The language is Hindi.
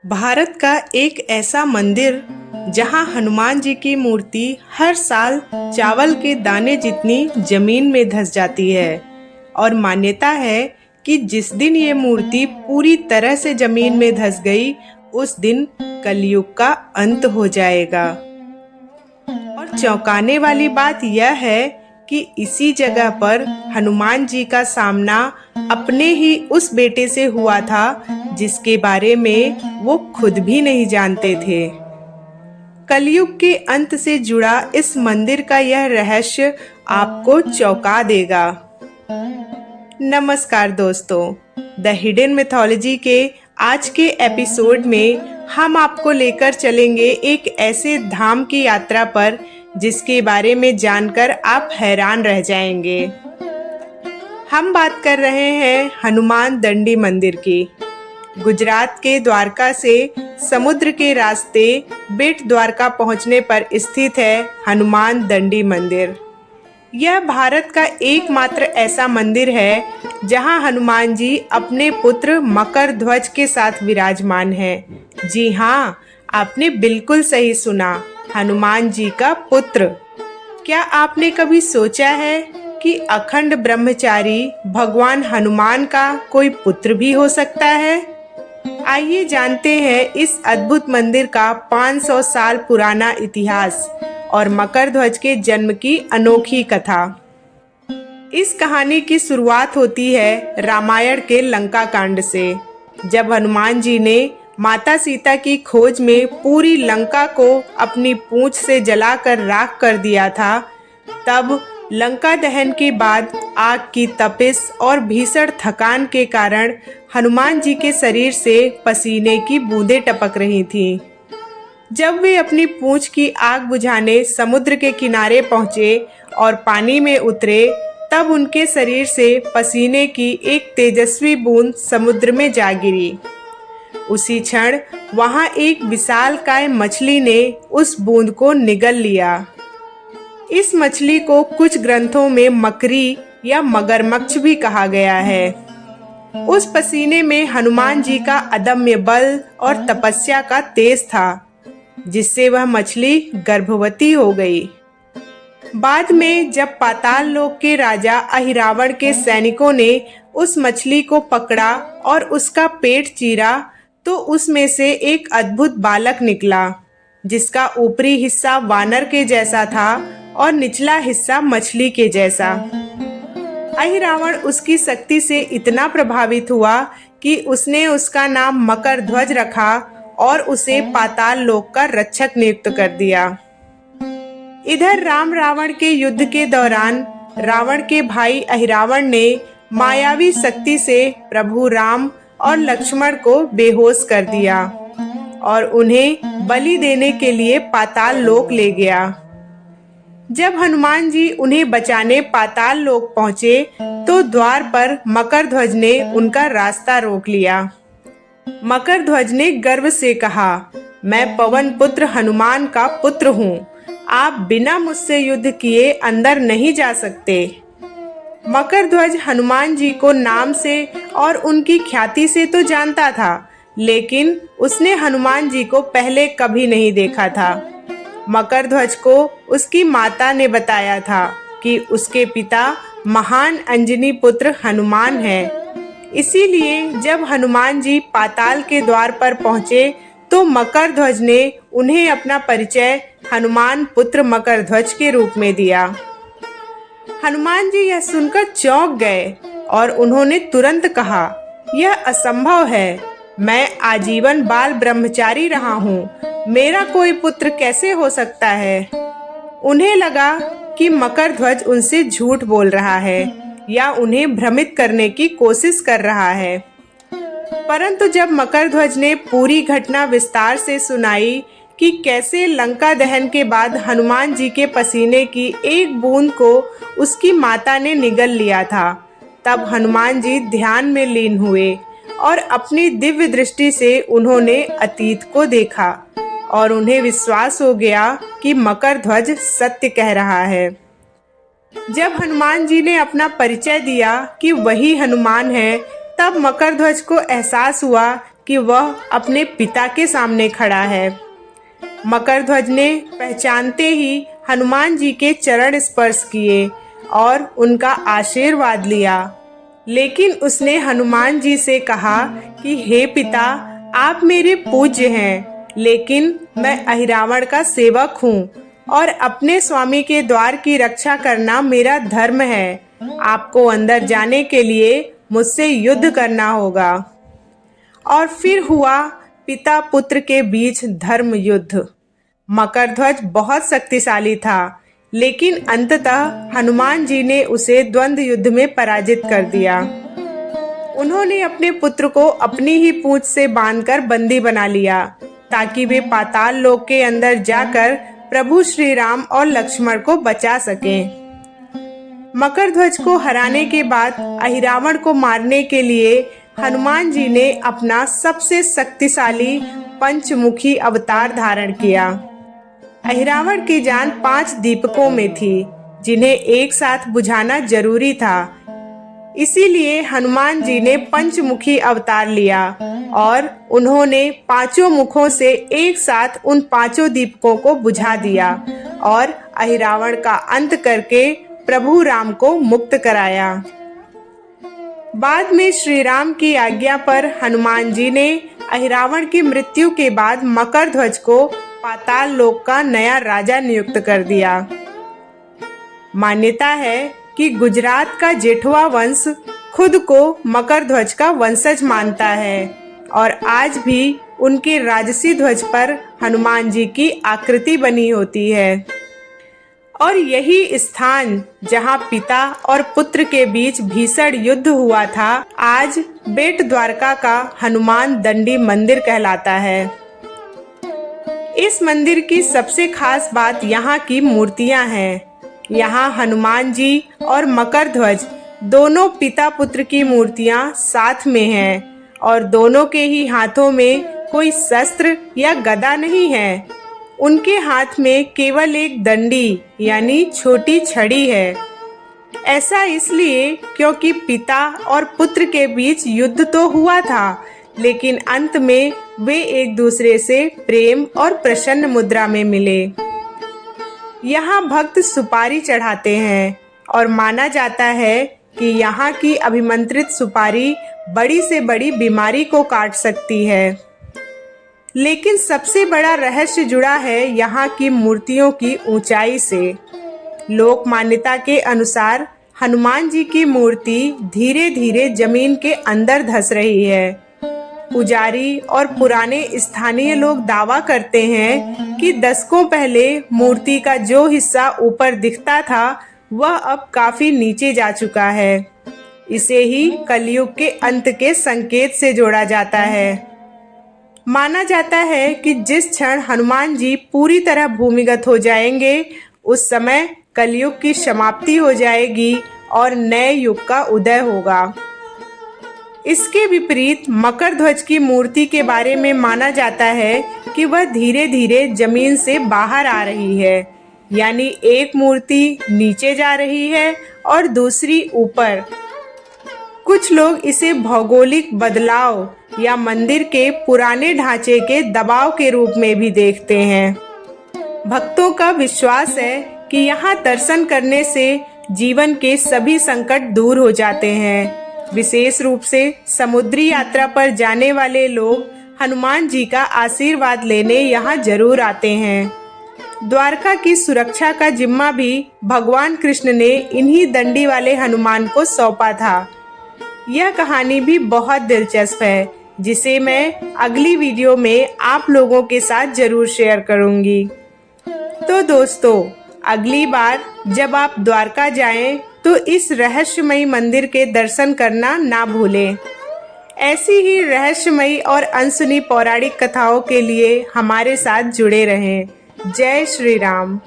भारत का एक ऐसा मंदिर जहां हनुमान जी की मूर्ति हर साल चावल के दाने जितनी जमीन में धंस जाती है और मान्यता है कि जिस दिन ये मूर्ति पूरी तरह से जमीन में धंस गई उस दिन कलयुग का अंत हो जाएगा। और चौंकाने वाली बात यह है कि इसी जगह पर हनुमान जी का सामना अपने ही उस बेटे से हुआ था जिसके बारे में वो खुद भी नहीं जानते थे। कलयुग के अंत से जुड़ा इस मंदिर का यह रहस्य आपको चौंका देगा। नमस्कार दोस्तों, द हिडन मिथोलॉजी के आज के एपिसोड में हम आपको लेकर चलेंगे एक ऐसे धाम की यात्रा पर जिसके बारे में जानकर आप हैरान रह जाएंगे। हम बात कर रहे हैं हनुमान दंडी मंदिर की। गुजरात के द्वारका से समुद्र के रास्ते बेट द्वारका पहुंचने पर स्थित है हनुमान दंडी मंदिर। यह भारत का एकमात्र ऐसा मंदिर है जहां हनुमान जी अपने पुत्र मकर ध्वज के साथ विराजमान हैं। जी हाँ, आपने बिल्कुल सही सुना, हनुमान जी का पुत्र। क्या आपने कभी सोचा है कि अखंड ब्रह्मचारी भगवान हनुमान का कोई पुत्र भी हो सकता है? आइए जानते हैं इस अद्भुत मंदिर का 500 साल पुराना इतिहास और मकर ध्वज के जन्म की अनोखी कथा। इस कहानी की शुरुआत होती है रामायण के लंका कांड से। जब हनुमान जी ने माता सीता की खोज में पूरी लंका को अपनी पूंछ से जलाकर राख कर दिया था, तब लंका दहन के बाद आग की तपिश और भीषण थकान के कारण हनुमान जी के शरीर से पसीने की बूंदें टपक रही थीं। जब वे अपनी पूंछ की आग बुझाने समुद्र के किनारे पहुंचे और पानी में उतरे, तब उनके शरीर से पसीने की एक तेजस्वी बूंद समुद्र में जा गिरी। उसी क्षण वहां एक विशालकाय मछली ने उस बूंद को निगल लिया। इस मछली को कुछ ग्रंथों में मकरी या मगरमच्छ भी कहा गया है। उस पसीने में हनुमान जी का अदम्य बल और तपस्या का तेज था, जिससे वह मछली गर्भवती हो गई। बाद में जब पाताल लोक के राजा अहिरावण के सैनिकों ने उस मछली को पकड़ा और उसका पेट चीरा, तो उसमें से एक अद्भुत बालक निकला, जिसका ऊपरी हिस्सा वानर के जैसा था और निचला हिस्सा मछली के जैसा। अहिरावण उसकी शक्ति से इतना प्रभावित हुआ कि उसने उसका नाम मकर ध्वज रखा और उसे पाताल लोक का रक्षक नियुक्त कर दिया। इधर राम रावण के युद्ध के दौरान रावण के भाई अहिरावण ने मायावी शक्ति से प्रभु राम और लक्ष्मण को बेहोश कर दिया और उन्हें बलि देने के लिए पाताल लोक ले गया। जब हनुमान जी उन्हें बचाने पाताल लोक पहुंचे, तो द्वार पर मकर ध्वज ने उनका रास्ता रोक लिया। मकर ध्वज ने गर्व से कहा, मैं पवन पुत्र हनुमान का पुत्र हूँ, आप बिना मुझसे युद्ध किए अंदर नहीं जा सकते। मकर ध्वज हनुमान जी को नाम से और उनकी ख्याति से तो जानता था, लेकिन उसने हनुमान जी को पहले कभी नहीं देखा था। मकर ध्वज को उसकी माता ने बताया था कि उसके पिता महान अंजनी पुत्र हनुमान हैं। इसीलिए जब हनुमान जी पाताल के द्वार पर पहुंचे, तो मकर ध्वज ने उन्हें अपना परिचय हनुमान पुत्र मकर ध्वज के रूप में दिया। हनुमान जी यह सुनकर चौंक गए और उन्होंने तुरंत कहा, यह असंभव है, मैं आजीवन बाल ब्रह्मचारी रहा हूँ, मेरा कोई पुत्र कैसे हो सकता है। उन्हें लगा कि मकर ध्वज उनसे झूठ बोल रहा है या उन्हें भ्रमित करने की कोशिश कर रहा है। परंतु जब मकर ध्वज ने पूरी घटना विस्तार से सुनाई कि कैसे लंका दहन के बाद हनुमान जी के पसीने की एक बूंद को उसकी माता ने निगल लिया था, तब हनुमान जी ध्यान में लीन हुए और अपनी दिव्य दृष्टि से उन्होंने अतीत को देखा और उन्हें विश्वास हो गया कि मकर ध्वज सत्य कह रहा है। जब हनुमान जी ने अपना परिचय दिया कि वही हनुमान है, तब मकर ध्वज को एहसास हुआ कि वह अपने पिता के सामने खड़ा है। मकरध्वज ने पहचानते ही हनुमान जी के चरण स्पर्श किए और उनका आशीर्वाद लिया। लेकिन उसने हनुमान जी से कहा कि हे पिता, आप मेरे पूज्य हैं, लेकिन मैं अहिरावण का सेवक हूँ और अपने स्वामी के द्वार की रक्षा करना मेरा धर्म है। आपको अंदर जाने के लिए मुझसे युद्ध करना होगा। और फिर हुआ पिता पुत्र के बीच धर्म युद्ध। मकरध्वज बहुत शक्तिशाली था, लेकिन अंततः हनुमान जी ने उसे द्वंद्व युद्ध में पराजित कर दिया। उन्होंने अपने पुत्र को अपनी ही पूंछ से बांधकर बंदी बना लिया ताकि वे पाताल लोक के अंदर जाकर प्रभु श्री राम और लक्ष्मण को बचा सकें। मकरध्वज को हराने के बाद अहिरावण को मारने के लिए हनुमान जी ने अपना सबसे शक्तिशाली पंचमुखी अवतार धारण किया। अहिरावण की जान 5 दीपकों में थी, जिन्हें एक साथ बुझाना जरूरी था। इसीलिए हनुमान जी ने पंचमुखी अवतार लिया और उन्होंने 5 मुखों से एक साथ उन 5 दीपकों को बुझा दिया और अहिरावण का अंत करके प्रभु राम को मुक्त कराया। बाद में श्री राम की आज्ञा पर हनुमान जी ने अहिरावण की मृत्यु के बाद मकरध्वज को पाताल लोक का नया राजा नियुक्त कर दिया। मान्यता है कि गुजरात का जेठवा वंश खुद को मकरध्वज का वंशज मानता है और आज भी उनके राजसी ध्वज पर हनुमान जी की आकृति बनी होती है। और यही स्थान जहां पिता और पुत्र के बीच भीषण युद्ध हुआ था, आज बेट द्वारका का हनुमान दंडी मंदिर कहलाता है। इस मंदिर की सबसे खास बात यहाँ की मूर्तियाँ हैं। यहाँ हनुमान जी और मकरध्वज दोनों पिता पुत्र की मूर्तियाँ साथ में हैं और दोनों के ही हाथों में कोई शस्त्र या गदा नहीं है। उनके हाथ में केवल एक दंडी यानी छोटी छड़ी है। ऐसा इसलिए क्योंकि पिता और पुत्र के बीच युद्ध तो हुआ था, लेकिन अंत में वे एक दूसरे से प्रेम और प्रसन्न मुद्रा में मिले। यहाँ भक्त सुपारी चढ़ाते हैं और माना जाता है कि यहाँ की अभिमंत्रित सुपारी बड़ी से बड़ी बीमारी को काट सकती है। लेकिन सबसे बड़ा रहस्य जुड़ा है यहाँ की मूर्तियों की ऊंचाई से। लोक मान्यता के अनुसार हनुमान जी की मूर्ति धीरे धीरे जमीन के अंदर धंस रही है। पुजारी और पुराने स्थानीय लोग दावा करते हैं कि दशकों पहले मूर्ति का जो हिस्सा ऊपर दिखता था वह अब काफी नीचे जा चुका है। इसे ही कलयुग के अंत के संकेत से जोड़ा जाता है। माना जाता है कि जिस क्षण हनुमान जी पूरी तरह भूमिगत हो जाएंगे, उस समय कलयुग की समाप्ति हो जाएगी और नए युग का उदय होगा। इसके विपरीत मकरध्वज की मूर्ति के बारे में माना जाता है कि वह धीरे धीरे जमीन से बाहर आ रही है, यानी एक मूर्ति नीचे जा रही है और दूसरी ऊपर। कुछ लोग इसे भौगोलिक बदलाव या मंदिर के पुराने ढांचे के दबाव के रूप में भी देखते हैं। भक्तों का विश्वास है कि यहाँ दर्शन करने से जीवन के सभी संकट दूर हो जाते हैं। विशेष रूप से समुद्री यात्रा पर जाने वाले लोग हनुमान जी का आशीर्वाद लेने यहाँ जरूर आते हैं। द्वारका की सुरक्षा का जिम्मा भी भगवान कृष्ण ने इन्हीं दंडी वाले हनुमान को सौंपा था। यह कहानी भी बहुत दिलचस्प है, जिसे मैं अगली वीडियो में आप लोगों के साथ जरूर शेयर करूंगी। तो दोस्तों, अगली बार जब आप द्वारका जाएं तो इस रहस्यमयी मंदिर के दर्शन करना ना भूलें। ऐसी ही रहस्यमयी और अनसुनी पौराणिक कथाओं के लिए हमारे साथ जुड़े रहें। जय श्री राम।